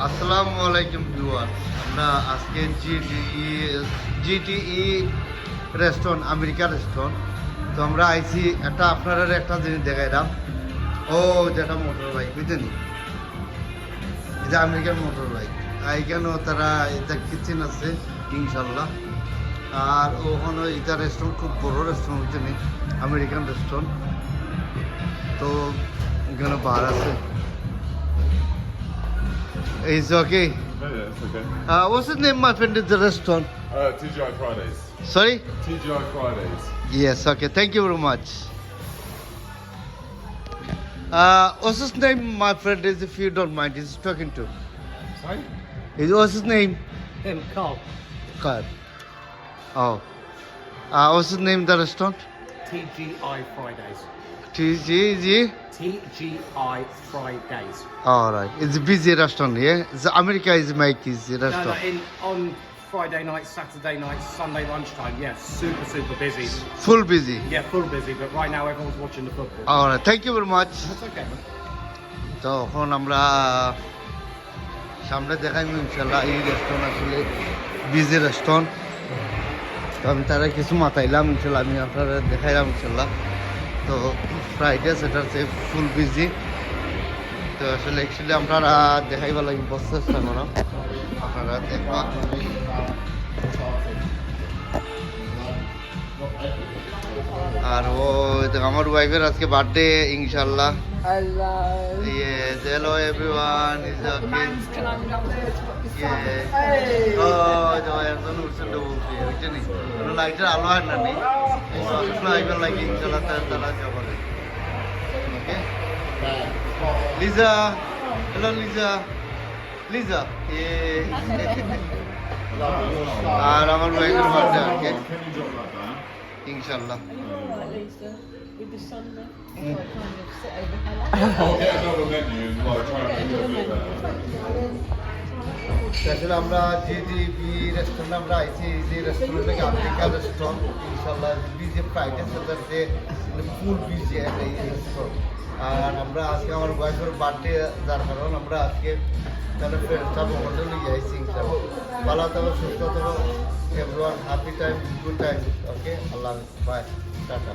আসসালামু আলাইকুম ভিউয়ার। আমরা আজকে জিটিই রেস্টুরেন্ট, আমেরিকা রেস্টুরেন্ট। তো আমরা আইছি একটা আপনারা একটা জিনিস দেখাইলাম। ও যেটা মোটর বাইক বুঝলেন, এটা আমেরিকান মোটর বাইক। এইখানেও তারা এটা কিচেন আছে ইনশাল্লাহ। আর ওখানে এটা রেস্টুরেন্ট খুব বড় রেস্টুরেন্ট বুঝলেন, আমেরিকান রেস্টুরেন্ট। তো এখানে বার আছে। Is okay. Yeah, it's okay. What's the name, my friend, is the restaurant? TGI Fridays. Sorry? TGI Fridays. Yes, okay. Thank you very much. What's his name, my friend, is, if you don't mind, he's talking to. Sorry? What's his name? Him, Carl. God. Oh. What's his name, the restaurant? TGI Fridays. TGG? TGI Fridays. All right. It's a busy restaurant, yeah? It's America is make his No, restaurant. on Friday nights, Saturday nights, Sunday lunchtime. Yeah, super busy. Full busy. Yeah, full busy. But right now everyone's watching the football. All right. Thank you very much. That's okay, man. তো এখন আমরা সামনে দেখাইব ইনশাল্লাহ। এই restaurant আসলে busy restaurant. তো আমি তারা কিছু মাথাইলাম ইনশাল্লাহ, আমি আপনারা দেখাইলাম ইনশাল্লাহ। তো ফ্রাইডে স্যাটারডে ফুল বিজি। তো আসলে অ্যাকচুয়ালি আপনারা দেখাইবা লাগি চেষ্টা করো, আপনারা দেখবা। আর ও আমার ওয়াইফের আজকে বার্থডে ইনশাল্লাহ। Hello. Yes, hello everyone. Is okay. Man's climbing up there to put his Yes. Hey. Oh, the এখন উঠছিল বলতে বুঝছেন, কোনো লাইটের আলো হয় না নেই। ফ্লাইভার লাগে ইনশাল্লাহ তারা যাবে। ওকে লিজা, হ্যালো লিজা, লিজা। আর আমার ওয়াইফের বার্থডে আজকে Can you drop that down? ইনশাল্লাহ। Are you all right, Lisa? With the sun there? I kind of sit over here. I'll get another menu and like try and make it a bit better. আসলে আমরা GDP restaurant আমরা আইছি, যে restaurant থেকে America restaurant ইনশাল্লাহ busy Friday Saturday ফুল busy এই restaurant. আর আমরা আজকে আমার ওয়াইফের বার্থডে, যার কারণ আমরা আজকে তাহলে ফ্রেন্ডসটা বন্ধ নিয়ে আইছি ইনশাল্লাহ। ভালো থাকো, সুস্থ থাকো, everyone happy time, good time. Okay, আল্লাহ হাফেজ, বাই, টাটা।